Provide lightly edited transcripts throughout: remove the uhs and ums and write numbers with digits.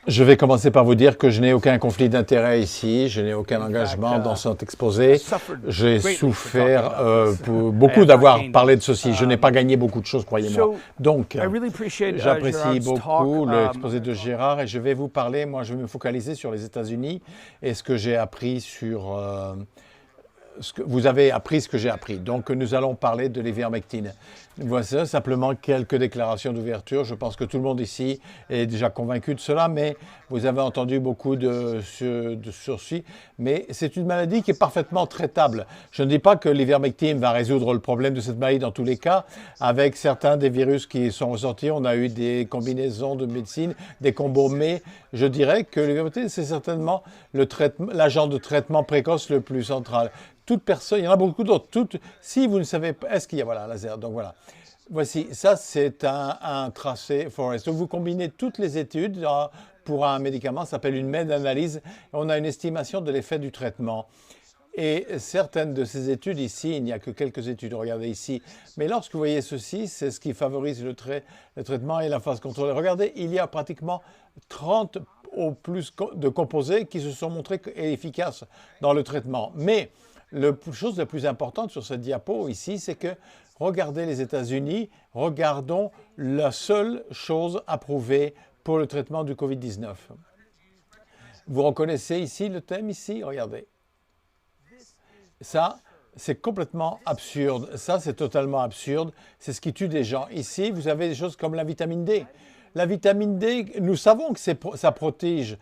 Je vais commencer par vous dire que je n'ai aucun conflit d'intérêt ici, je n'ai aucun engagement dans cet exposé. J'ai souffert beaucoup d'avoir parlé de ceci. Je n'ai pas gagné beaucoup de choses, croyez-moi. Donc, j'apprécie beaucoup l'exposé de Gérard et je vais vous parler, moi je vais me focaliser sur les États-Unis et ce que j'ai appris sur... vous avez appris ce que j'ai appris. Donc, nous allons parler de l'ivermectine. Voici simplement quelques déclarations d'ouverture. Je pense que tout le monde ici est déjà convaincu de cela, mais vous avez entendu beaucoup de sursis. Mais c'est une maladie qui est parfaitement traitable. Je ne dis pas que l'ivermectine va résoudre le problème de cette maladie dans tous les cas. Avec certains des virus qui sont ressortis, on a eu des combinaisons de médecine, des combos, mais je dirais que l'ivermectine, c'est certainement l'agent de traitement précoce le plus central. Toute personne, il y en a beaucoup d'autres. Si vous ne savez pas, est-ce qu'il y a, voilà, laser, donc voilà. Voici, ça c'est un tracé Forest. Vous combinez toutes les études pour un médicament, ça s'appelle une méta-analyse. On a une estimation de l'effet du traitement. Et certaines de ces études ici, il n'y a que quelques études, regardez ici. Mais lorsque vous voyez ceci, c'est ce qui favorise le traitement et la phase contrôlée. Regardez, il y a pratiquement 30 au plus de composés qui se sont montrés efficaces dans le traitement. Mais la chose la plus importante sur cette diapo ici, c'est que regardez les États-Unis, regardons la seule chose approuvée pour le traitement du Covid-19. Vous reconnaissez ici le thème ici? Regardez. Ça, c'est complètement absurde. Ça, c'est totalement absurde. C'est ce qui tue des gens. Ici, vous avez des choses comme la vitamine D. La vitamine D, nous savons que ça protège.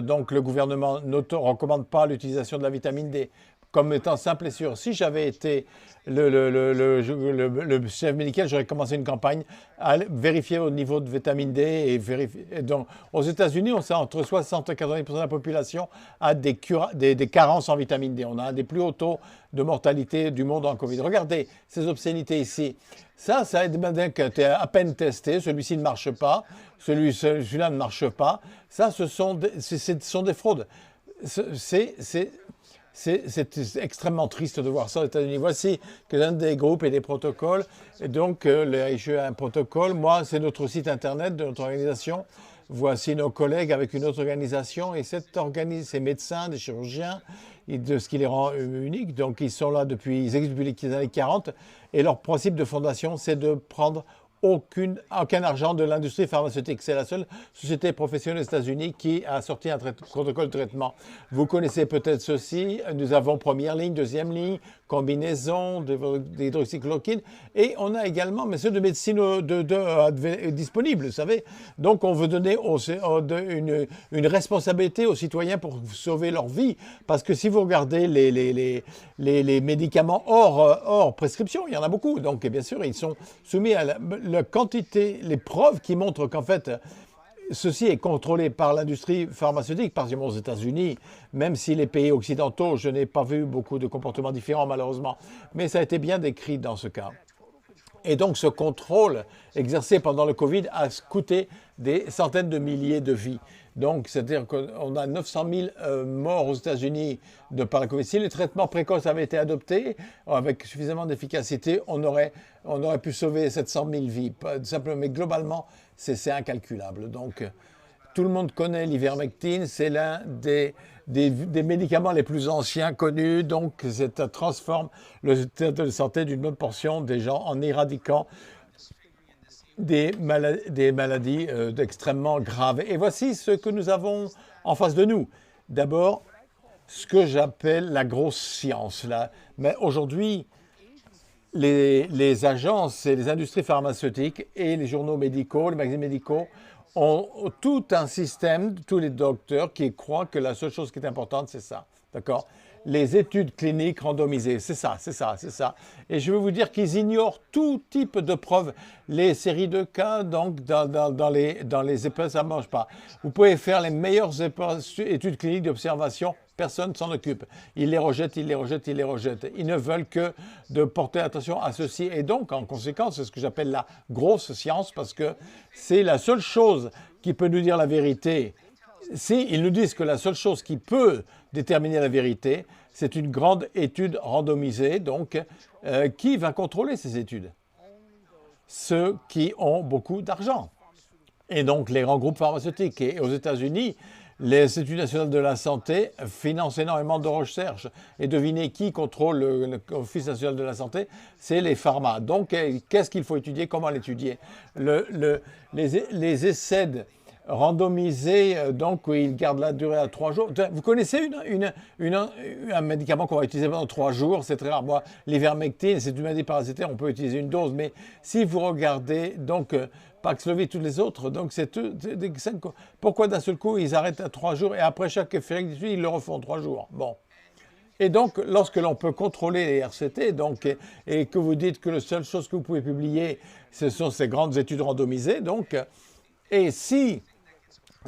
Donc, le gouvernement ne recommande pas l'utilisation de la vitamine D comme étant simple et sûr. Si j'avais été le chef médical, j'aurais commencé une campagne à vérifier au niveau de vitamine D et vérifier. Et donc, aux États-Unis, on sait entre 60 et 90% de la population a des carences en vitamine D. On a un des plus hauts taux de mortalité du monde en Covid. Regardez ces obscénités ici. Ça aide bien que tu es à peine testé. Celui-ci ne marche pas. Celui-là ne marche pas. Ça, ce sont des fraudes. C'est extrêmement triste de voir ça aux États-Unis. Voici quelques-uns des groupes et des protocoles. Et donc, j'ai un protocole. Moi, c'est notre site internet de notre organisation. Voici nos collègues avec une autre organisation. Et ces médecins, des chirurgiens, de ce qui les rend uniques. Donc, ils sont là depuis les années 40. Et leur principe de fondation, c'est de prendre aucun argent de l'industrie pharmaceutique. C'est la seule société professionnelle aux États-Unis qui a sorti un protocole de traitement. Vous connaissez peut-être ceci. Nous avons première ligne, deuxième ligne, combinaison d'hydroxychloroquine. Et on a également ceux de médecine disponibles, vous savez. Donc, on veut donner une responsabilité aux citoyens pour sauver leur vie. Parce que si vous regardez les médicaments hors prescription, il y en a beaucoup. Donc, bien sûr, ils sont soumis à la quantité, les preuves qui montrent qu'en fait, ceci est contrôlé par l'industrie pharmaceutique, particulièrement aux États-Unis, même si les pays occidentaux, je n'ai pas vu beaucoup de comportements différents malheureusement, mais ça a été bien décrit dans ce cas. Et donc ce contrôle exercé pendant le Covid a coûté des centaines de milliers de vies. Donc, c'est-à-dire qu'on a 900 000 morts aux États-Unis par la Covid. Si les traitements précoces avaient été adoptés avec suffisamment d'efficacité, on aurait pu sauver 700 000 vies. Simplement, mais globalement, c'est incalculable. Donc, tout le monde connaît l'ivermectine. C'est l'un des médicaments les plus anciens connus. Donc, ça transforme le système de santé d'une bonne portion des gens en éradiquant des maladies extrêmement graves. Et voici ce que nous avons en face de nous. D'abord, ce que j'appelle la grosse science. Mais aujourd'hui, les agences et les industries pharmaceutiques et les journaux médicaux, les magazines médicaux, ont tout un système, tous les docteurs qui croient que la seule chose qui est importante, c'est ça. D'accord ? Les études cliniques randomisées, c'est ça. Et je veux vous dire qu'ils ignorent tout type de preuves. Les séries de cas, donc, dans les épreuves, ça ne marche pas. Vous pouvez faire les meilleures études cliniques d'observation, personne ne s'en occupe. Ils les rejettent. Ils ne veulent que de porter attention à ceci. Et donc, en conséquence, c'est ce que j'appelle la grosse science, parce que c'est la seule chose qui peut nous dire la vérité. Ils nous disent que la seule chose qui peut déterminer la vérité, c'est une grande étude randomisée. Donc, qui va contrôler ces études? Ceux qui ont beaucoup d'argent. et donc les grands groupes pharmaceutiques. Et aux États-Unis, l'Institut national de la santé finance énormément de recherche. Et devinez qui contrôle l'Office national de la santé? C'est les pharma. Donc, qu'est-ce qu'il faut étudier? Comment l'étudier? Les essais randomisés, donc où ils gardent la durée à 3 jours. Vous connaissez un médicament qu'on va utiliser pendant 3 jours? C'est très rare. Moi, l'ivermectine, c'est une maladie parasitaire, on peut utiliser une dose. Mais si vous regardez, donc, Paxlovid, tous les autres, donc pourquoi d'un seul coup ils arrêtent à 3 jours et après chaque effet ils le refont 3 jours? Bon. Et donc, lorsque l'on peut contrôler les RCT, donc, et que vous dites que la seule chose que vous pouvez publier, ce sont ces grandes études randomisées, donc, et si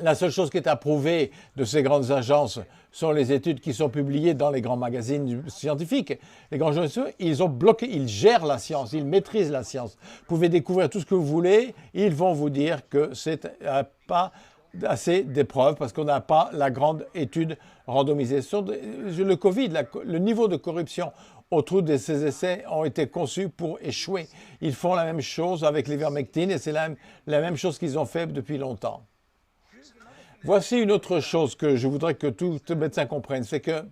la seule chose qui est approuvée de ces grandes agences sont les études qui sont publiées dans les grands magazines scientifiques. Les grands journalistes, ils ont bloqué, ils gèrent la science, ils maîtrisent la science. Vous pouvez découvrir tout ce que vous voulez, ils vont vous dire que c'est pas assez d'épreuves parce qu'on n'a pas la grande étude randomisée. Sur le Covid, le niveau de corruption autour de ces essais ont été conçus pour échouer. Ils font la même chose avec l'ivermectine et c'est la même chose qu'ils ont fait depuis longtemps. Voici une autre chose que je voudrais que tout médecin comprenne, c'est que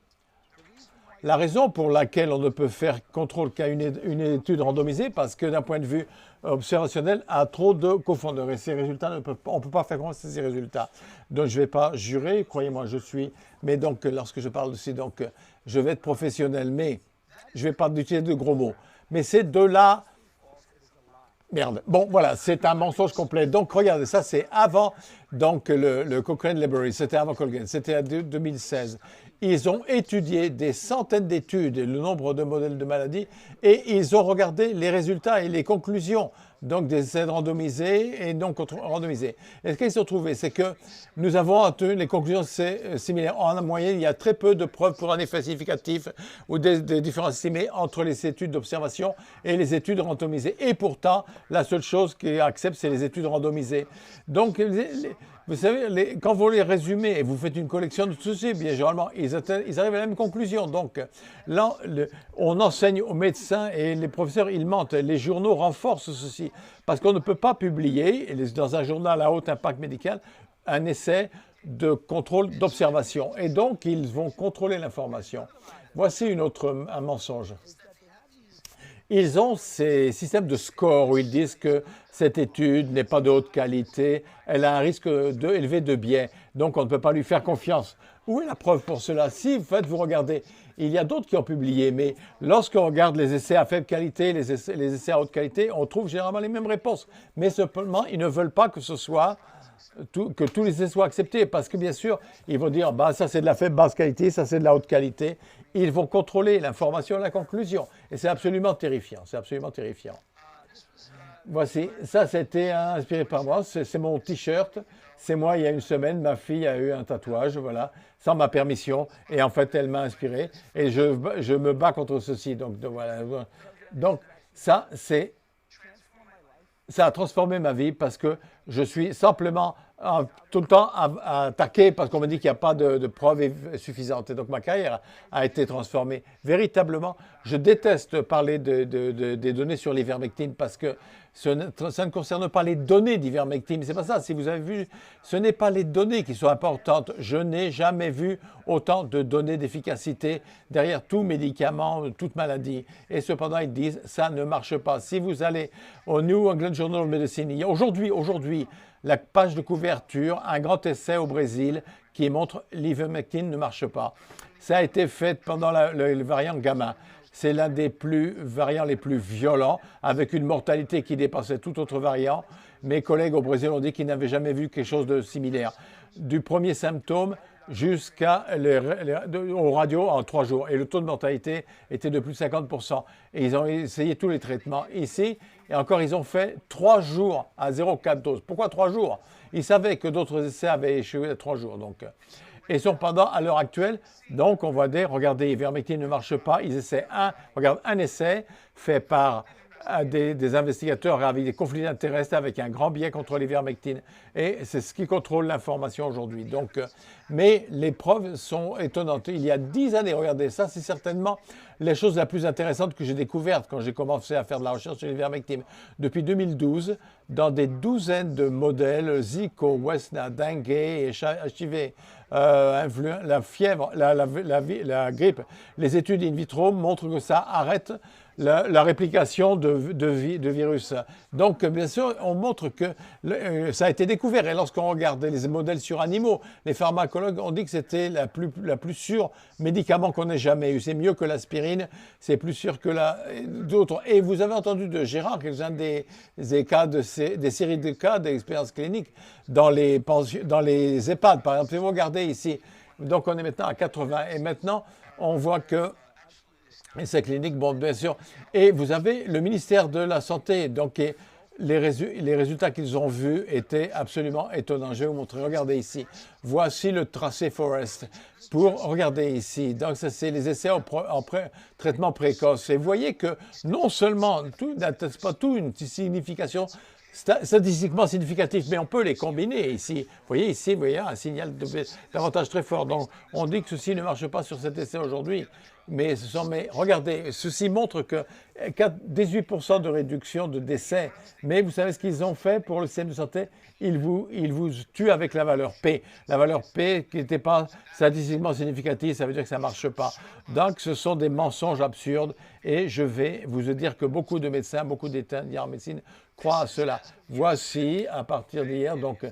la raison pour laquelle on ne peut faire contrôle qu'à une étude randomisée, parce que d'un point de vue observationnel, a trop de cofondeurs. Et ces résultats, on ne peut pas faire confiance à ces résultats. Donc je ne vais pas jurer, croyez-moi, mais donc lorsque je parle aussi, donc je vais être professionnel, mais je ne vais pas utiliser de gros mots. Mais c'est de la... Merde. Bon, voilà, c'est un mensonge complet. Donc, regardez, ça, c'est avant donc, le Cochrane Library. C'était avant Colgan. C'était en 2016. Ils ont étudié des centaines d'études, le nombre de modèles de maladies, et ils ont regardé les résultats et les conclusions donc des essais randomisés et non randomisés. Et ce qu'ils ont trouvé, c'est que nous avons obtenu les conclusions similaires. En moyenne, il y a très peu de preuves pour un effet significatif ou des différences estimées entre les études d'observation et les études randomisées. Et pourtant, la seule chose qu'ils acceptent, c'est les études randomisées. Donc, vous savez, quand vous les résumez et vous faites une collection de tout ceci, bien généralement, ils arrivent à la même conclusion. Donc, là, on enseigne aux médecins et les professeurs, ils mentent. Les journaux renforcent ceci. Parce qu'on ne peut pas publier, dans un journal à haut impact médical, un essai de contrôle d'observation. Et donc, ils vont contrôler l'information. Voici un mensonge. Ils ont ces systèmes de score où ils disent que cette étude n'est pas de haute qualité, elle a un risque élevé de biais, donc on ne peut pas lui faire confiance. Où est la preuve pour cela? Si vous regardez, il y a d'autres qui ont publié, mais lorsqu'on regarde les essais à faible qualité, les essais à haute qualité, on trouve généralement les mêmes réponses. Mais cependant, ils ne veulent pas que ce soit que tous les essais soient acceptés, parce que bien sûr, ils vont dire, bah, ça c'est de la faible basse qualité, ça c'est de la haute qualité. Ils vont contrôler l'information et la conclusion. Et c'est absolument terrifiant, c'est absolument terrifiant. Voici, ça c'était inspiré par moi, c'est mon t-shirt. C'est moi, il y a une semaine, ma fille a eu un tatouage, voilà, sans ma permission. Et en fait, elle m'a inspiré. Et je me bats contre ceci. Donc voilà. Donc ça, ça a transformé ma vie parce que je suis simplement tout le temps attaqué parce qu'on me dit qu'il n'y a pas de preuves suffisantes. Et donc ma carrière a été transformée. Véritablement, je déteste parler des données sur l'ivermectine parce que ça ne concerne pas les données d'ivermectine. C'est pas ça. Si vous avez vu, ce n'est pas les données qui sont importantes. Je n'ai jamais vu autant de données d'efficacité derrière tout médicament, toute maladie. Et cependant, ils disent ça ne marche pas. Si vous allez au New England Journal of Medicine, il y a aujourd'hui, la page de couverture, un grand essai au Brésil qui montre l'ivermectine ne marche pas. Ça a été fait pendant le variant gamma. C'est l'un des variants les plus violents, avec une mortalité qui dépassait tout autre variant. Mes collègues au Brésil ont dit qu'ils n'avaient jamais vu quelque chose de similaire. Du premier symptôme aux radios en 3 jours. Et le taux de mortalité était de plus de 50%. Et ils ont essayé tous les traitements ici. Et encore, ils ont fait 3 jours à 0,4 doses. Pourquoi 3 jours? Ils savaient que d'autres essais avaient échoué à 3 jours. Donc. Et cependant, à l'heure actuelle, donc on voit regardez, l'ivermectine ne marche pas. Ils essaient un essai fait par des investigateurs avec des conflits d'intérêt, avec un grand biais contre l'ivermectine. Et c'est ce qui contrôle l'information aujourd'hui. Donc, mais les preuves sont étonnantes. Il y a 10 années, regardez, ça c'est certainement la chose la plus intéressante que j'ai découverte quand j'ai commencé à faire de la recherche sur l'ivermectine. Depuis 2012, dans des douzaines de modèles, Zika, Westna, dengue et HIV, la fièvre, la grippe, les études in vitro montrent que ça arrête la réplication de virus. Donc, bien sûr, on montre que ça a été découvert. Et lorsqu'on regardait les modèles sur animaux, les pharmacologues ont dit que c'était la plus sûre médicament qu'on ait jamais eu. C'est mieux que l'aspirine, c'est plus sûr que d'autres. Et vous avez entendu de Gérard, quelques-uns des séries de cas d'expériences cliniques dans les EHPAD. Par exemple, si vous regardez ici, donc on est maintenant à 80. Et maintenant, on voit que et ces cliniques, bon, bien sûr. Et vous avez le ministère de la Santé, donc les résultats qu'ils ont vus étaient absolument étonnants. Je vais vous montrer. Regardez ici. Voici le tracé Forest. Regardez ici. Donc, ça, c'est les essais en traitement précoce. Et vous voyez que non seulement, tout n'atteste pas tout une signification statistiquement significatif, mais on peut les combiner ici. Vous voyez ici, vous voyez un signal d'avantage très fort. Donc, on dit que ceci ne marche pas sur cet essai aujourd'hui. Mais regardez, ceci montre que 18% de réduction de décès. Mais vous savez ce qu'ils ont fait pour le système de santé? Ils vous tuent avec la valeur P. La valeur P qui n'était pas statistiquement significative, ça veut dire que ça ne marche pas. Donc, ce sont des mensonges absurdes. Et je vais vous dire que beaucoup de médecins, beaucoup d'étudiants en médecine croient à cela. Voici, à partir d'hier, donc,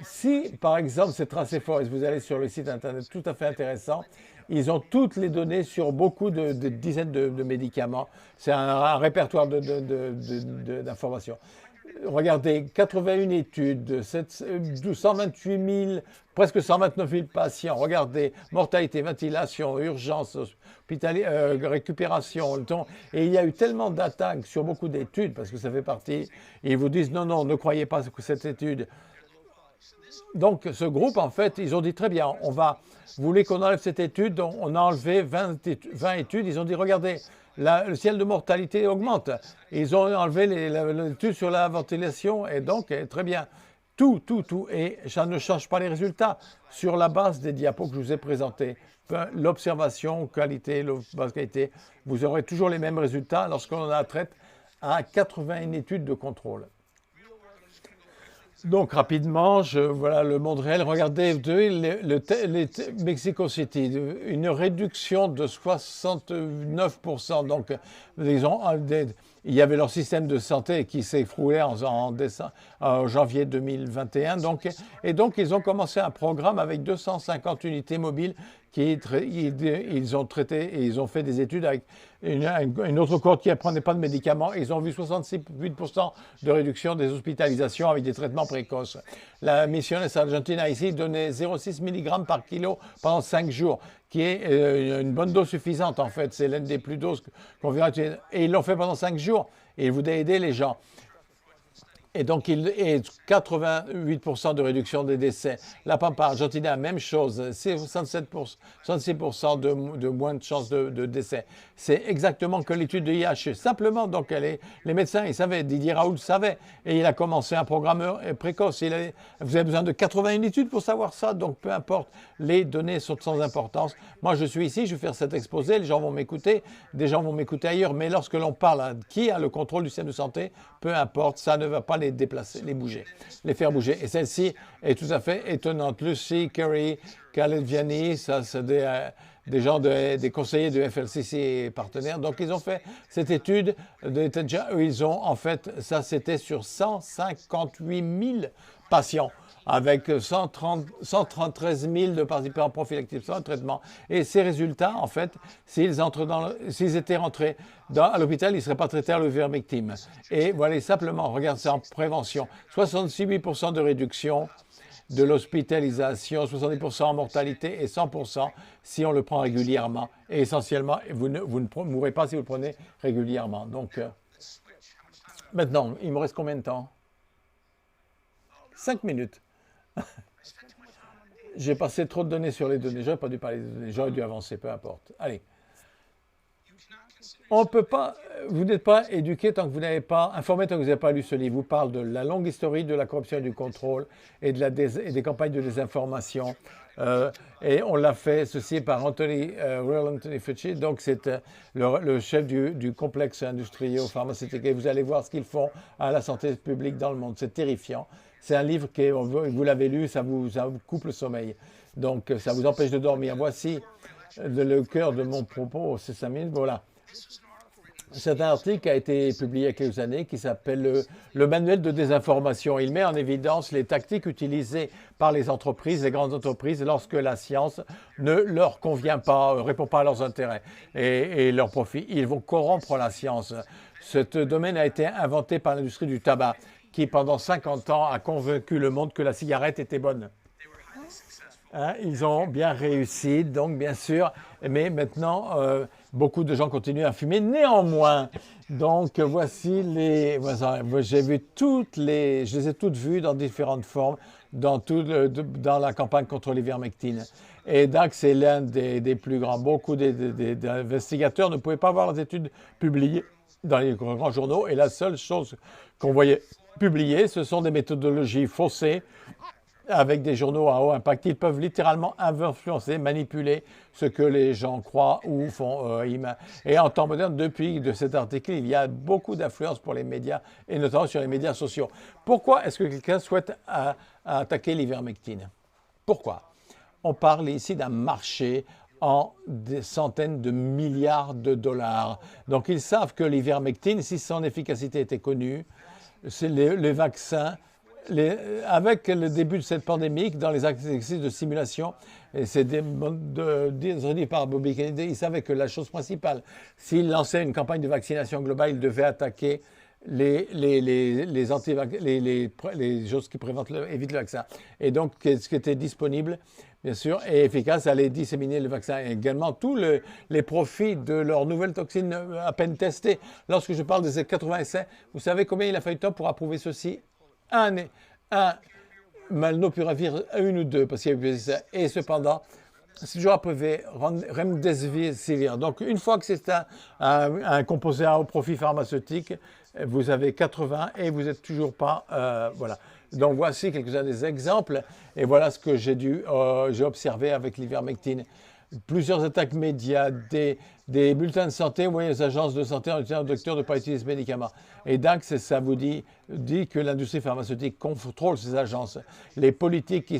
si par exemple c'est tracé Forest, vous allez sur le site internet tout à fait intéressant, ils ont toutes les données sur beaucoup de dizaines de médicaments. C'est un répertoire d'informations. Regardez, 81 études, 128 000, presque 129 000 patients. Regardez, mortalité, ventilation, urgence, récupération. Et il y a eu tellement d'attaques sur beaucoup d'études, parce que ça fait partie. Et ils vous disent, non, non, ne croyez pas que cette étude. Donc, ce groupe, en fait, ils ont dit, très bien, vous voulez qu'on enlève cette étude? Donc, on a enlevé 20 études. Ils ont dit, regardez, le ciel de mortalité augmente. Ils ont enlevé l'étude sur la ventilation. Et donc, très bien, tout. Et ça ne change pas les résultats sur la base des diapos que je vous ai présentés. L'observation, qualité, basse qualité, vous aurez toujours les mêmes résultats lorsqu'on a traite à 81 études de contrôle. Donc, rapidement, voilà le monde réel. Regardez, Mexico City, une réduction de 69%. Donc, il y avait leur système de santé qui s'écroulait en janvier 2021. Et donc, ils ont commencé un programme avec 250 unités mobiles ils ont traité et ils ont fait des études avec une autre cohorte qui ne prenait pas de médicaments. Ils ont vu 68% de réduction des hospitalisations avec des traitements précoces. La Misiones Argentina ici donnait 0,6 mg par kilo pendant 5 jours, qui est une bonne dose suffisante en fait. C'est l'une des plus doses qu'on verra. Et ils l'ont fait pendant 5 jours et ils voulaient aider les gens. Et donc, 88% de réduction des décès. La Pampa Argentina, même chose, c'est 66% de moins de chances de décès. C'est exactement que l'étude de IH. Simplement, donc, les médecins, ils savaient, Didier Raoult savait, et il a commencé un programme précoce. Vous avez besoin de 81 études pour savoir ça, donc peu importe, les données sont sans importance. Moi, je suis ici, je vais faire cet exposé, les gens vont m'écouter, des gens vont m'écouter ailleurs, mais lorsque l'on parle à qui a le contrôle du système de santé, peu importe, ça ne va pas les déplacer, les faire bouger. Et celle-ci est tout à fait étonnante. Lucy, Kerry, Khaled Vianney, ça c'est des gens, des conseillers de FLCC et partenaires. Donc ils ont fait cette étude où ils ont en fait, ça c'était sur 158 000 patients avec 133 000 de participants prophylactiques sans traitement. Et ces résultats, en fait, s'ils étaient rentrés à l'hôpital, ils ne seraient pas traités à l'ivermectine. Et voilà, simplement, regarde ça en prévention. 68% de réduction de l'hospitalisation, 70% en mortalité et 100% si on le prend régulièrement. Et essentiellement, vous ne mourrez pas si vous le prenez régulièrement. Donc, maintenant, il me reste combien de temps? 5 minutes. J'ai passé trop de données sur les données. J'aurais pas dû parler des données. J'aurais dû avancer, peu importe. Allez. On peut pas, vous n'êtes pas éduqué tant que vous n'avez pas, informé tant que vous n'avez pas lu ce livre. Vous parle de la longue historique de la corruption et du contrôle et des campagnes de désinformation. Et on l'a fait, ceci par Royal Anthony Fauci, donc c'est le chef du complexe industriel-pharmaceutique. Et vous allez voir ce qu'ils font à la santé publique dans le monde. C'est terrifiant. C'est un livre qui, vous l'avez lu, ça vous coupe le sommeil. Donc ça vous empêche de dormir. Voici le cœur de mon propos, c'est 5 minutes, voilà. C'est un article qui a été publié il y a quelques années qui s'appelle le manuel de désinformation. Il met en évidence les tactiques utilisées par les entreprises, les grandes entreprises, lorsque la science ne leur convient pas, répond pas à leurs intérêts et leurs profits. Ils vont corrompre la science. Ce domaine a été inventé par l'industrie du tabac qui, pendant 50 ans, a convaincu le monde que la cigarette était bonne. Hein, ils ont bien réussi, donc bien sûr, mais maintenant, beaucoup de gens continuent à fumer. Néanmoins, donc voici les... J'ai vu je les ai toutes vues dans différentes formes dans la campagne contre l'ivermectine. Et donc, c'est l'un des plus grands. Beaucoup d'investigateurs ne pouvaient pas voir les études publiées dans les grands journaux. Et la seule chose qu'on voyait publier, ce sont des méthodologies faussées avec des journaux à haut impact. Ils peuvent littéralement influencer, manipuler ce que les gens croient ou font. Et en temps moderne, depuis cet article, il y a beaucoup d'influence pour les médias, et notamment sur les médias sociaux. Pourquoi est-ce que quelqu'un souhaite attaquer l'ivermectine? Pourquoi? On parle ici d'un marché en des centaines de milliards de dollars. Donc ils savent que l'ivermectine, si son efficacité était connue, c'est les vaccins. Avec le début de cette pandémie, dans les exercices de simulation, et c'est dit par Bobby Kennedy, il savait que la chose principale, s'il lançait une campagne de vaccination globale, il devait attaquer les choses qui évitent le vaccin. Et donc, ce qui était disponible, bien sûr, et efficace, allait disséminer le vaccin. Et également, tous les profits de leurs nouvelles toxines à peine testées. Lorsque je parle de ces 80 essais, vous savez combien il a fallu de temps pour approuver ceci? Un Malnopiravir, une ou deux, parce qu'il y a eu ça. Et cependant, c'est toujours approuvé Remdesivir. Donc, une fois que c'est un composé à haut profit pharmaceutique, vous avez 80 et vous n'êtes toujours pas... voilà. Donc, voici quelques-uns des exemples. Et voilà ce que j'ai observé avec l'ivermectine. Plusieurs attaques médias, des bulletins de santé, oui, les agences de santé en disant au docteur de ne pas utiliser ce médicament. Et donc, ça vous dit que l'industrie pharmaceutique contrôle ces agences. Les politiques qui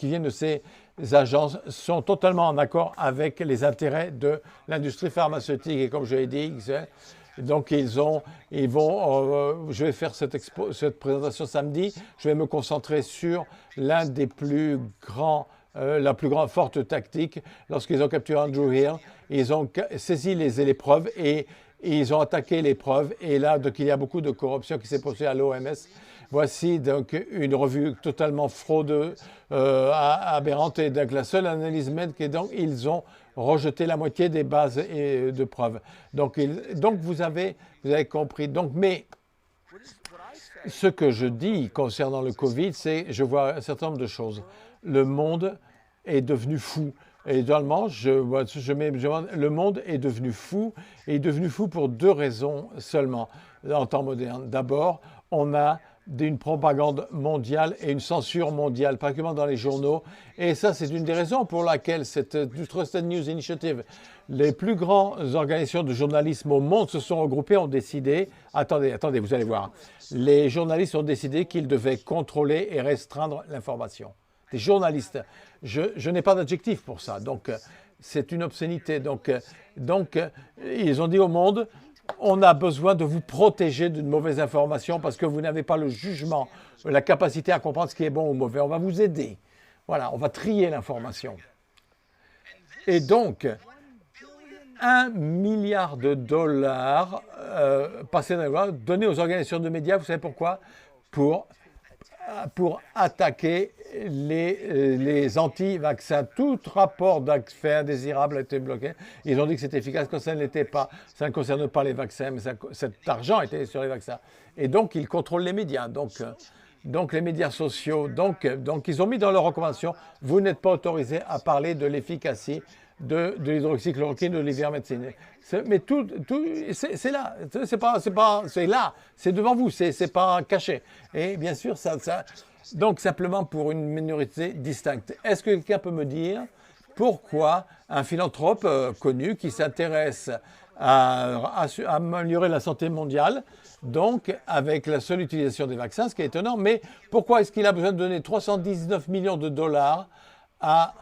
viennent de ces agences sont totalement en accord avec les intérêts de l'industrie pharmaceutique. Et comme je l'ai dit, donc je vais faire cette présentation samedi. Je vais me concentrer sur l'un des plus grands la plus grande forte tactique. Lorsqu'ils ont capturé Andrew Hill, ils ont saisi les preuves et ils ont attaqué les preuves. Et là, donc, il y a beaucoup de corruption qui s'est passée à l'OMS. Voici donc une revue totalement fraudeuse, aberrante. Et donc, la seule analyse mène que donc ils ont rejeté la moitié des bases et de preuves. Donc vous avez compris. Donc, mais ce que je dis concernant le Covid, c'est je vois un certain nombre de choses. Le monde est devenu fou. Et également, le monde est devenu fou, et est devenu fou pour deux raisons seulement en temps moderne. D'abord, on a une propagande mondiale et une censure mondiale, particulièrement dans les journaux. Et ça, c'est une des raisons pour laquelle cette Trusted News Initiative, les plus grandes organisations de journalisme au monde se sont regroupées, ont décidé, attendez, vous allez voir, les journalistes ont décidé qu'ils devaient contrôler et restreindre l'information. Des journalistes. Je n'ai pas d'adjectif pour ça. Donc, c'est une obscénité. Donc, ils ont dit au monde, on a besoin de vous protéger d'une mauvaise information parce que vous n'avez pas le jugement, la capacité à comprendre ce qui est bon ou mauvais. On va vous aider. Voilà, on va trier l'information. Et donc, 1 milliard de dollars passés dans les lois, donnés aux organisations de médias, vous savez pourquoi? Pour attaquer les anti-vaccins. Tout rapport d'affaires indésirable a été bloqué. Ils ont dit que c'était efficace quand ça ne l'était pas. Ça ne concerne pas les vaccins, mais cet argent était sur les vaccins. Et donc, ils contrôlent les médias. Donc les médias sociaux. Donc, ils ont mis dans leur recommandation, vous n'êtes pas autorisé à parler de l'efficacité de l'hydroxychloroquine, de l'ivermectine. Mais tout c'est là. C'est là. C'est devant vous. C'est pas caché. Et bien sûr, Donc simplement pour une minorité distincte. Est-ce que quelqu'un peut me dire pourquoi un philanthrope connu qui s'intéresse à améliorer la santé mondiale, donc avec la seule utilisation des vaccins, ce qui est étonnant, mais pourquoi est-ce qu'il a besoin de donner 319 millions de dollars à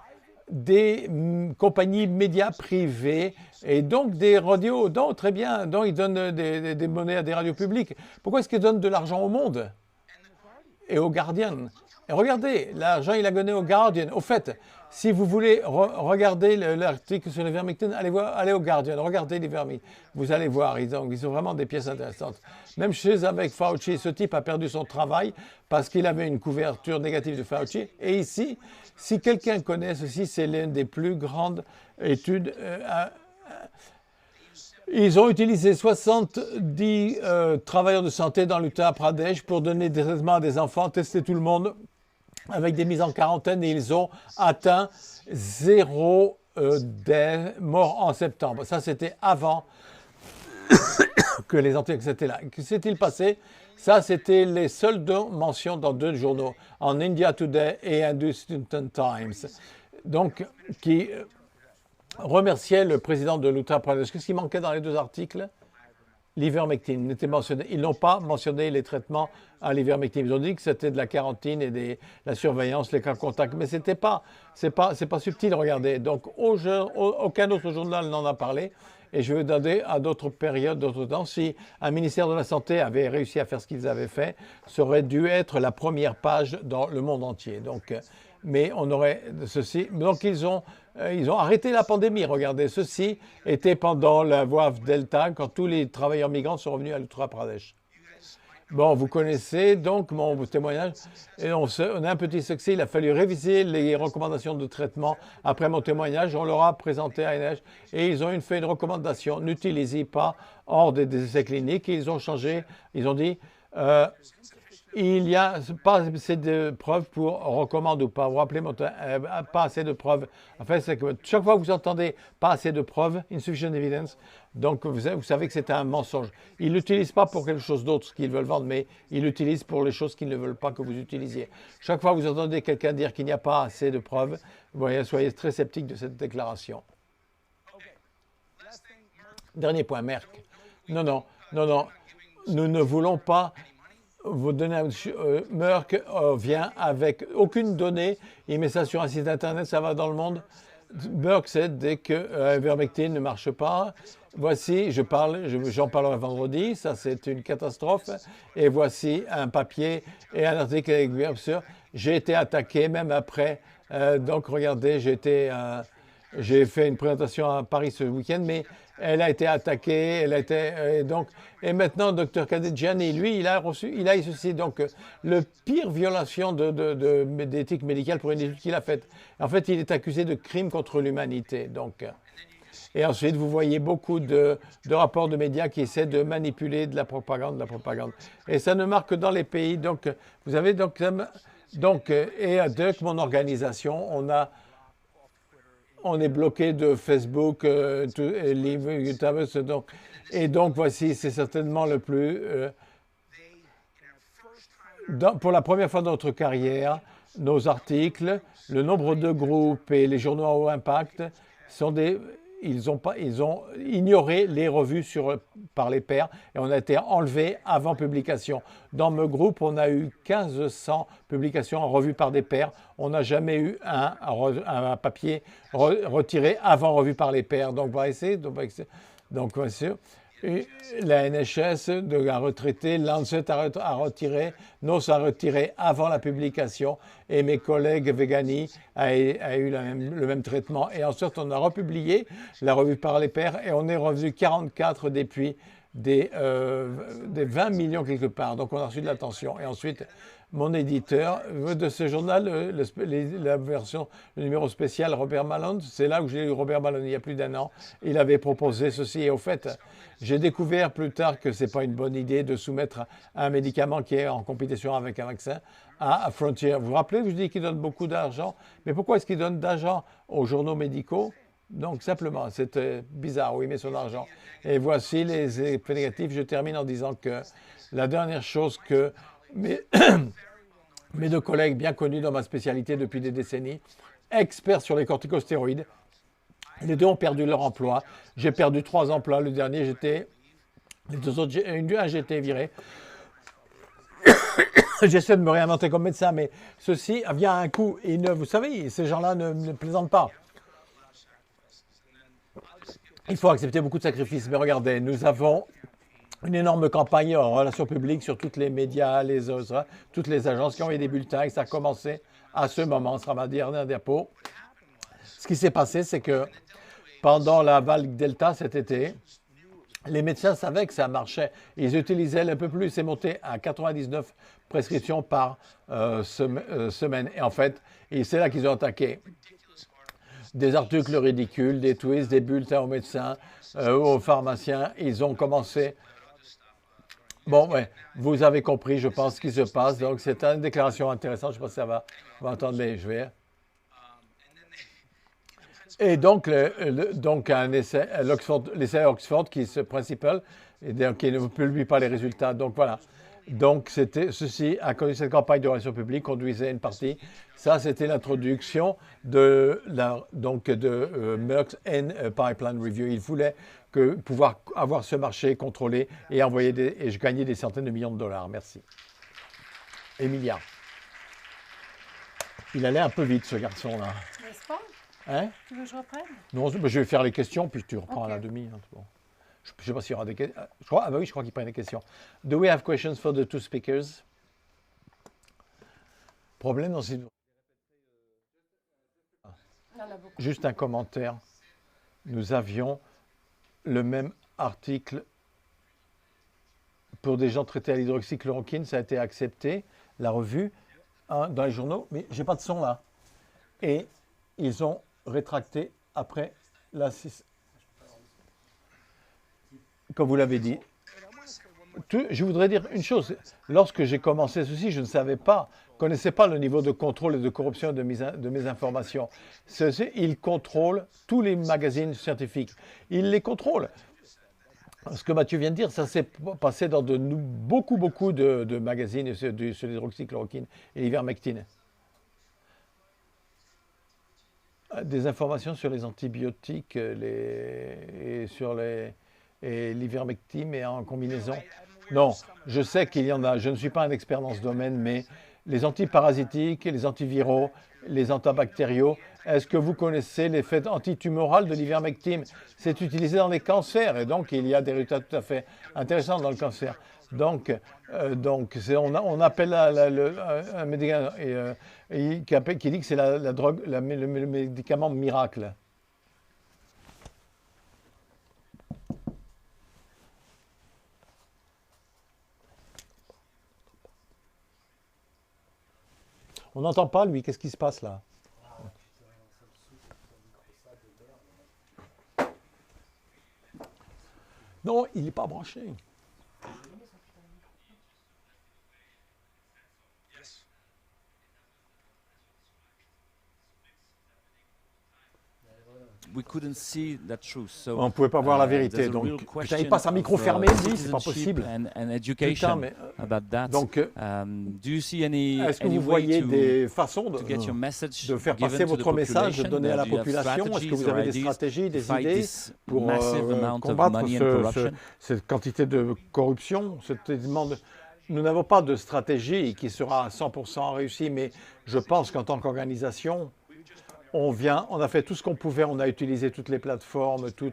des compagnies médias privées et donc des radios, donc très bien, donc ils donnent des monnaies à des radios publiques. Pourquoi est-ce qu'ils donnent de l'argent au Monde et au Guardian? Et regardez, l'argent il a donné au Guardian. Au fait, si vous voulez regarder l'article sur l'ivermectine, allez au Guardian, regardez l'ivermectine. Vous allez voir, ils ont vraiment des pièces intéressantes. Même chez avec Fauci, ce type a perdu son travail parce qu'il avait une couverture négative de Fauci. Et ici, si quelqu'un connaît ceci, c'est l'une des plus grandes études. Ils ont utilisé 70 travailleurs de santé dans l'Uttar Pradesh pour donner des traitements à des enfants, tester tout le monde avec des mises en quarantaine et ils ont atteint 0 morts en septembre. Ça, c'était avant que les antivaccins étaient là. Que s'est-il passé? Ça, c'était les seules mentions dans 2 journaux, en India Today et Hindustan Times, donc qui remerciait le président de l'Uttar Pradesh. Qu'est-ce qui manquait dans les 2 articles? L'ivermectine n'était mentionné. Ils n'ont pas mentionné les traitements à l'ivermectine. Ils ont dit que c'était de la quarantaine et de la surveillance, les cas contacts. Mais c'est pas subtil, regardez. Donc, aucun autre journal n'en a parlé. Et je vais donner à d'autres périodes, d'autres temps. Si un ministère de la Santé avait réussi à faire ce qu'ils avaient fait, ça aurait dû être la première page dans le monde entier. Donc, mais on aurait ceci. Donc, ils ont arrêté la pandémie. Regardez, ceci était pendant la vague Delta, quand tous les travailleurs migrants sont revenus à l'Uttar Pradesh. Bon, vous connaissez donc mon témoignage. Et on a un petit succès. Il a fallu réviser les recommandations de traitement après mon témoignage. On leur a présenté à NH et ils ont fait une recommandation. N'utilisez pas hors des essais cliniques. Et ils ont changé. Ils ont dit il n'y a pas assez de preuves pour recommander ou pas. Vous vous rappelez, pas assez de preuves. En fait, c'est que chaque fois que vous entendez pas assez de preuves, insufficient evidence, donc vous savez que c'est un mensonge. Ils ne l'utilisent pas pour quelque chose d'autre, ce qu'ils veulent vendre, mais ils l'utilisent pour les choses qu'ils ne veulent pas que vous utilisiez. Chaque fois que vous entendez quelqu'un dire qu'il n'y a pas assez de preuves, voyez, soyez très sceptique de cette déclaration. Dernier point, Merck. Non. Nous ne voulons pas vous donner Merck vient avec aucune donnée, il met ça sur un site internet, ça va dans le monde. Merck c'est dès que ivermectine ne marche pas. Voici, j'en parlerai vendredi, ça c'est une catastrophe. Et voici un papier et un article avec bien sûr. J'ai été attaqué même après. Donc regardez, j'ai fait une présentation à Paris ce week-end, mais elle a été attaquée, et maintenant, Dr Kadejani, lui, il a eu ceci. Donc, le pire violation d'éthique médicale pour une étude qu'il a faite. En fait, il est accusé de crime contre l'humanité. Donc, et ensuite, vous voyez beaucoup de rapports de médias qui essaient de manipuler de la propagande. Et ça ne marque que dans les pays. Donc, vous avez et avec mon organisation, on est bloqué de Facebook, et donc voici, c'est certainement le plus... pour la première fois dans notre carrière, nos articles, le nombre de groupes et les journaux à haut impact ils ont ignoré les revues par les pairs et on a été enlevés avant publication. Dans mon groupe, on a eu 1500 publications revues par des pairs. On n'a jamais eu un papier retiré avant revue par les pairs. Donc, bien sûr. Et la NHS a retraité, Lancet a retiré, NOS a retiré avant la publication et mes collègues Vegani a eu le même traitement. Et ensuite, on a republié la revue par les pairs et on est revenu 44 depuis des 20 millions quelque part. Donc, on a reçu de l'attention. Et ensuite, mon éditeur de ce journal, le numéro spécial Robert Malone, c'est là où j'ai eu Robert Malone il y a plus d'1 an. Il avait proposé ceci et au fait, j'ai découvert plus tard que ce n'est pas une bonne idée de soumettre un médicament qui est en compétition avec un vaccin à Frontier. Vous vous rappelez, je dis qu'il donne beaucoup d'argent, mais pourquoi est-ce qu'il donne d'argent aux journaux médicaux? Donc simplement, c'est bizarre où il met son argent. Et voici les effets négatifs. Je termine en disant que la dernière chose que Mes deux collègues bien connus dans ma spécialité depuis des décennies, experts sur les corticostéroïdes. Les deux ont perdu leur emploi. J'ai perdu 3 emplois. Le dernier, les deux autres, un, j'ai été viré. J'essaie de me réinventer comme médecin, mais ceci vient à un coût. Et vous savez, ces gens-là ne plaisantent pas. Il faut accepter beaucoup de sacrifices. Mais regardez, nous avons une énorme campagne en relations publiques sur tous les médias, toutes les agences qui ont eu des bulletins. Et ça a commencé à ce moment. Ce sera ma dernière diapo. Ce qui s'est passé, c'est que pendant la vague Delta cet été, les médecins savaient que ça marchait. Ils utilisaient un peu plus. C'est monté à 99 prescriptions par semaine. Et en fait, c'est là qu'ils ont attaqué. Des articles ridicules, des tweets, des bulletins aux médecins, aux pharmaciens. Ils ont commencé. Bon, ouais, vous avez compris, je pense, ce qui se passe. Donc, c'est une déclaration intéressante. Je pense que ça va. On va entendre les. Je vais. Et donc, un essai, l'essai Oxford qui est principal, et qui ne publie pas les résultats. Donc voilà. Donc ceci a connu cette campagne de relations publiques, conduisait une partie. Ça, c'était l'introduction de Merck's Pipeline Review. Il voulait pouvoir avoir ce marché contrôlé et envoyer et je gagnais des centaines de millions de dollars. Merci. Et milliards. Il allait un peu vite, ce garçon-là. N'est-ce pas? Hein? Tu veux que je reprenne? Non, je vais faire les questions, puis tu reprends à la demi. Hein, bon. Je ne sais pas s'il y aura des questions. Je crois qu'ils prennent des questions. Do we have questions for the two speakers? Problème dans ces... Juste un commentaire. Nous avions le même article pour des gens traités à l'hydroxychloroquine. Ça a été accepté, la revue, dans les journaux. Mais je n'ai pas de son là. Et ils ont rétracté après la... Comme vous l'avez dit. Je voudrais dire une chose. Lorsque j'ai commencé ceci, je ne savais pas, connaissais pas le niveau de contrôle et de corruption de mes informations. Ils contrôlent tous les magazines scientifiques. Ils les contrôlent. Ce que Mathieu vient de dire, ça s'est passé dans beaucoup de magazines sur l'hydroxychloroquine et l'ivermectine. Des informations sur les antibiotiques et sur l'ivermectine et en combinaison. Non, je sais qu'il y en a. Je ne suis pas un expert dans ce domaine, mais les antiparasitiques, les antiviraux, les antibactériaux, est-ce que vous connaissez l'effet antitumoral de l'ivermectine? C'est utilisé dans les cancers et donc il y a des résultats tout à fait intéressants dans le cancer. Donc on appelle un médicament qui dit que c'est la drogue, le médicament miracle. On n'entend pas, lui. Qu'est-ce qui se passe là? Non, il n'est pas branché. On ne pouvait pas voir la vérité. Donc, putain, il passe un micro fermé, lui, c'est pas possible. Putain, mais, donc, est-ce que vous voyez des façons de faire passer votre message, de donner à la population? Est-ce que vous avez des stratégies, des idées pour combattre cette quantité de corruption, Nous n'avons pas de stratégie qui sera à 100% réussie, mais je pense qu'en tant qu'organisation, on a fait tout ce qu'on pouvait, on a utilisé toutes les plateformes, tout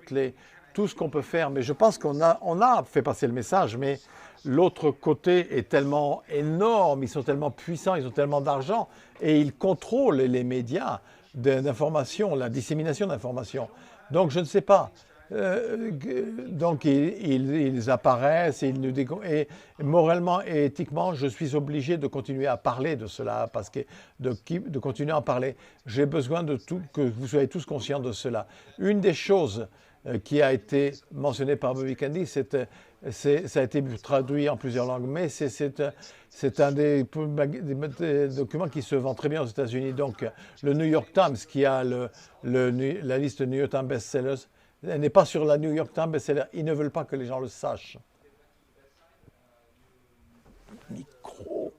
ce qu'on peut faire, mais je pense qu'on a fait passer le message, mais l'autre côté est tellement énorme, ils sont tellement puissants, ils ont tellement d'argent, et ils contrôlent les médias d'information, la dissémination d'informations. Donc je ne sais pas. Donc ils apparaissent et moralement et éthiquement, je suis obligé de continuer à parler de cela, parce que de continuer à en parler. J'ai besoin que vous soyez tous conscients de cela. Une des choses qui a été mentionnée par Bobby Kennedy, ça a été traduit en plusieurs langues, mais c'est un des documents qui se vend très bien aux États-Unis. Donc le New York Times, qui a la liste New York Times Bestsellers, elle n'est pas sur la New York Times best-seller. Ils ne veulent pas que les gens le sachent. Micro.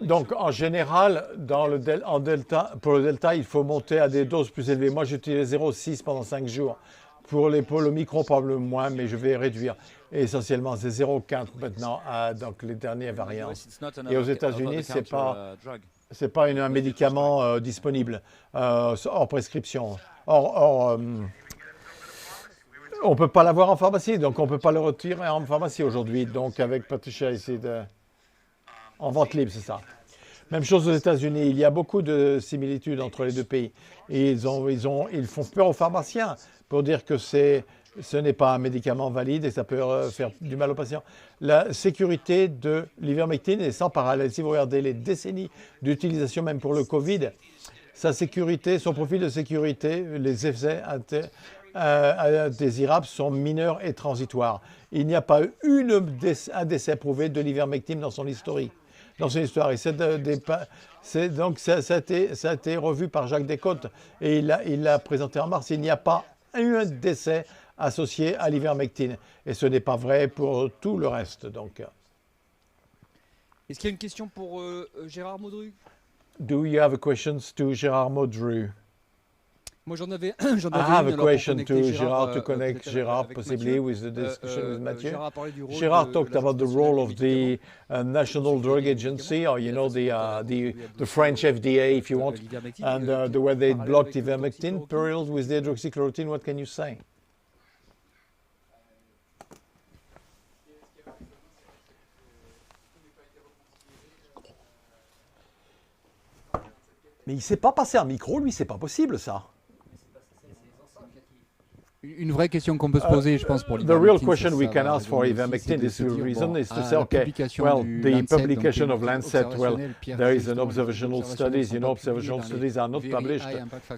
Donc, en général, pour le delta, il faut monter à des doses plus élevées. Moi, j'utilise 0,6 pendant 5 jours. Pour le micro, probablement moins, mais je vais réduire. Et essentiellement, c'est 0,4 maintenant, donc les dernières variantes. Et aux États-Unis, c'est pas un médicament disponible hors prescription. On ne peut pas l'avoir en pharmacie, donc on ne peut pas le retirer en pharmacie aujourd'hui. Donc, avec Patricia ici, en vente libre, c'est ça. Même chose aux États-Unis. Il y a beaucoup de similitudes entre les deux pays. Et ils font peur aux pharmaciens pour dire que ce n'est pas un médicament valide et ça peut faire du mal aux patients. La sécurité de l'ivermectine est sans parallèle. Si vous regardez les décennies d'utilisation, même pour le Covid, sa sécurité, son profil de sécurité, les effets indésirables sont mineurs et transitoires. Il n'y a pas eu un décès prouvé de l'ivermectine dans son historique. Dans son histoire. Et donc, ça a été revu par Jacques Descotes et il l'a présenté en mars. Il n'y a pas eu un décès associé à l'ivermectine. Et ce n'est pas vrai pour tout le reste. Donc. Est-ce qu'il y a une question pour Gérard Modru? Do you have questions to Gérard Modru? Moi, j'en avais I have une a question to Gérard, to connect Gérard, possibly with the discussion with Mathieu. Gérard a parlé du rôle Gérard de talked about the l'Agence role nationale of des the National Drug Agency, or the French FDA, if you want, and the way they blocked ivermectin, paralleled with the hydroxychloroquine. What can you say? Mais il ne s'est pas passé un micro, lui, c'est pas possible, ça. Une vraie question qu'on peut se poser, je pense, pour the real question we can ask for ivermectin is the reason is to say, okay, well, the publication of Lancet, well, there is an observational studies. You know, observational studies are not published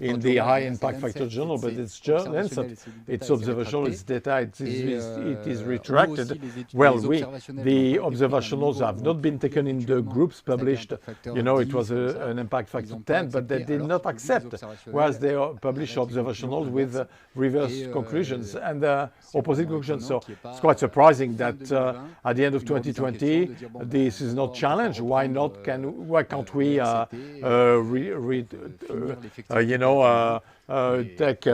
in the high impact factor journal, but it's Lancet. It's observational, it's data, it is retracted. Well, the observationals have not been taken in the groups published. You know, it was an impact factor 10, but they did not accept, whereas they published observational with reverse conclusions and opposite conclusions. So it's quite surprising that at the end of 2020, this is not challenged. Why can't we, take,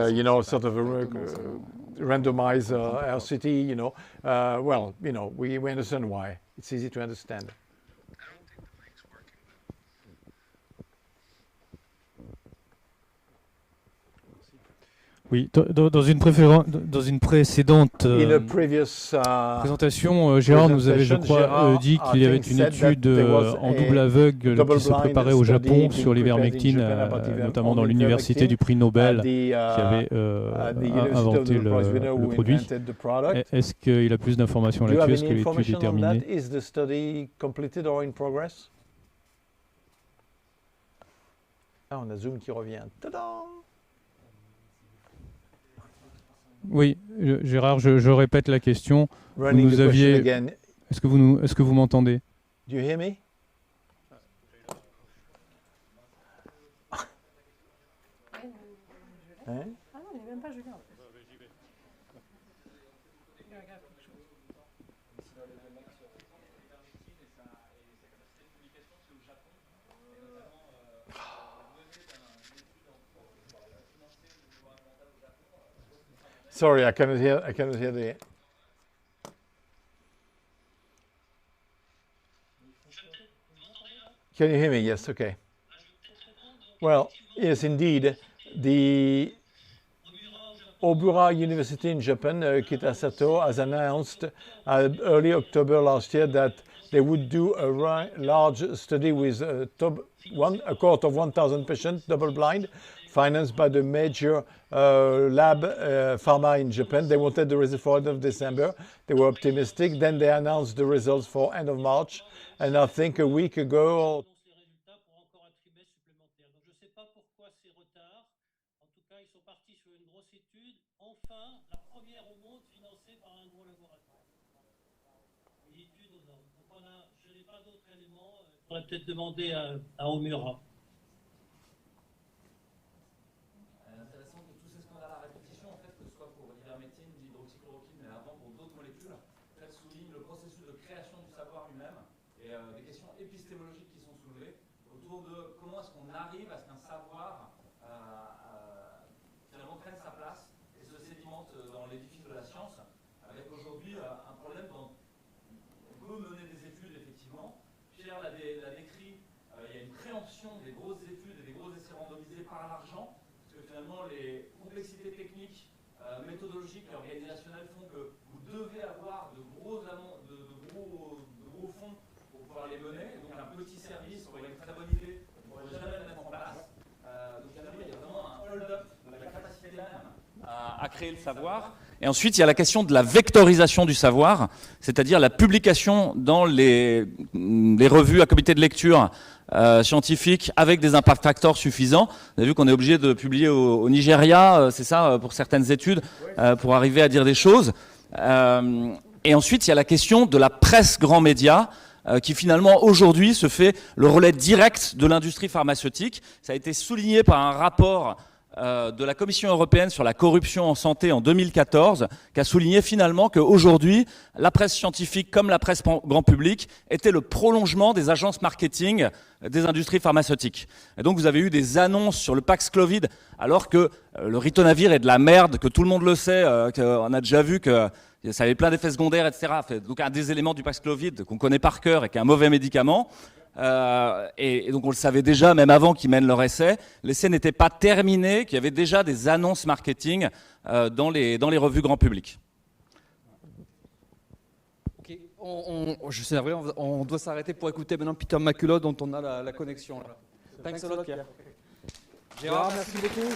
sort of randomize RCT, well, we understand why. It's easy to understand. Oui, dans une précédente présentation, Gérard nous avait, je crois, dit qu'il y avait une étude en double aveugle qui se préparait au Japon sur l'ivermectine, notamment dans l'université du prix Nobel qui avait inventé le produit. Est-ce qu'il a plus d'informations là-dessus? Est-ce que l'étude est terminée? Ah, on a Zoom qui revient. Tadam! Oui, Gérard, je répète la question. Vous nous aviez... Est-ce que vous m'entendez? Do you hear me? Hein? Ah non, il n'est même pas Julien. Sorry, I cannot hear the... Can you hear me? Yes, okay. Well, yes, indeed. The Obura University in Japan, Kitasato, has announced early October last year that they would do a large study with a cohort of 1,000 patients, double-blind, financed by the major lab pharma in Japan. They wanted the result for end of December. They were optimistic. Then they announced the results for end of March. And I think a week ago... On pourrait peut-être demander à Omura. Intéressant que tous ces scandales à répétition, en fait, que ce soit pour l'ivermectine, l'hydroxychloroquine, mais avant pour d'autres molécules, en fait, soulignent le processus de création du savoir des questions épistémologiques qui sont soulevées autour de comment est-ce qu'on arrive à ce qu'un savoir finalement prenne sa place et se sédimente dans l'édifice de la science, avec aujourd'hui un problème dont on peut mener des études, effectivement. Pierre l'a décrit, il y a une préemption des grosses études et des gros essais randomisés par l'argent, parce que finalement les complexités techniques, méthodologiques et organisationnelles font que vous devez avoir de gros fonds pour pouvoir les mener. Donc un petit service aurait une très bonne idée, on ne pourrait jamais le mettre en place. Donc finalement, il y a vraiment un hold-up de la capacité même à créer le savoir. Et ensuite, il y a la question de la vectorisation du savoir, c'est-à-dire la publication dans les revues à comité de lecture scientifiques avec des impact factors suffisants. Vous avez vu qu'on est obligé de publier au Nigeria, c'est ça, pour certaines études, pour arriver à dire des choses. Et ensuite, il y a la question de la presse grand média, qui finalement aujourd'hui se fait le relais direct de l'industrie pharmaceutique. Ça a été souligné par un rapport de la Commission européenne sur la corruption en santé en 2014, qui a souligné finalement qu'aujourd'hui, la presse scientifique comme la presse grand public était le prolongement des agences marketing des industries pharmaceutiques. Et donc vous avez eu des annonces sur le Paxlovid, alors que le ritonavir est de la merde, que tout le monde le sait, qu'on a déjà vu que ça avait plein d'effets secondaires, etc. Donc un des éléments du Paxlovid qu'on connaît par cœur et qui est un mauvais médicament. Et donc on le savait déjà, même avant qu'ils mènent leur essai. L'essai n'était pas terminé, qu'il y avait déjà des annonces marketing dans les revues grand public. Okay. Je sais, on doit s'arrêter pour écouter maintenant Peter McCullough, dont on a la connexion. Là. Thanks a lot, Pierre. Gérard, merci beaucoup.